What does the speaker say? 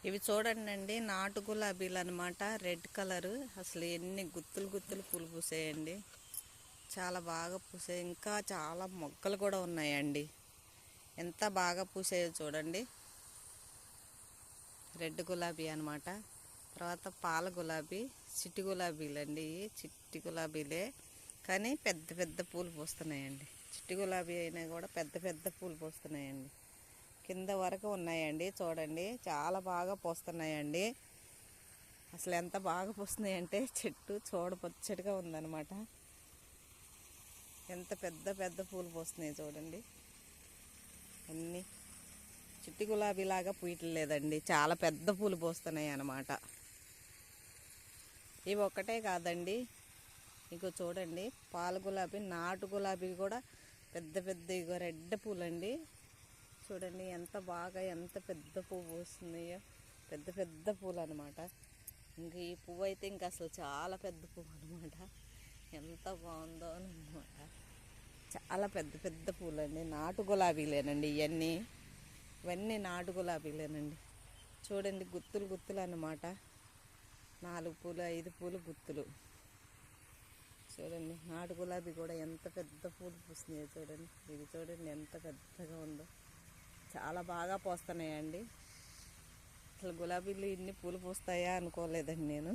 ఇవి చూడండి నాటు గులాబీలు అనమాట. Red colour. అసలు ఎన్ని గుత్తులు గుత్తులు పూలు పూసాయండి. చాలా బాగా పూసాయి. ఇంకా చాలా మొక్కలు కూడా ఉన్నాయండి. ఎంత బాగా పూసాయో చూడండి. రెడ్ గులాబీ అనమాట. తర్వాత పాల గులాబీ, చిట్టి గులాబీలండి. చిట్టి గులాబీలే కానీ పెద్ద పెద్ద పూలు పూస్తున్నాయండి. చిట్టి గులాబీ అయినా కూడా పెద్ద పెద్ద పూలు పూస్తున్నాయండి. కింద వరకు ఉన్నాయండి. చూడండి చాలా బాగా పూస్తున్నాయండి. అసలు ఎంత బాగా పూస్తున్నాయంటే చెట్టు చూడపచ్చడిగా ఉందన్నమాట. ఎంత పెద్ద పెద్ద పూలు పూస్తున్నాయి చూడండి. అన్నీ చిట్టి గులాబీ లాగా పూయట్లేదండి, చాలా పెద్ద పూలు పూస్తున్నాయి అన్నమాట. ఇవి ఒక్కటే కాదండి, ఇగో చూడండి పాల గులాబీ, నాటు గులాబీ కూడా పెద్ద పెద్ద ఇగో రెడ్ పూలండి. చూడండి ఎంత బాగా ఎంత పెద్ద పువ్వు పూస్తున్నాయో. పెద్ద పెద్ద పూలు అనమాట. ఇంక ఈ పువ్వు అయితే ఇంకా అసలు చాలా పెద్ద పువ్వు అనమాట. ఎంత బాగుందో అనమాట. చాలా పెద్ద పెద్ద పూలండి. నాటు గులాబీలేనండి ఇవన్నీ నాటు గులాబీలేనండి. చూడండి గుత్తులు గుత్తులు అన్నమాట. 4 పూలు 5 పూలు గుత్తులు. చూడండి నాటు గులాబీ కూడా ఎంత పెద్ద పూలు పూస్తున్నాయో చూడండి. ఇది చూడండి ఎంత పెద్దగా ఉందో. చాలా బాగా పూస్తున్నాయండి. అసలు గులాబీలు ఇన్ని పూలు పూస్తాయా అనుకోలేదండి నేను.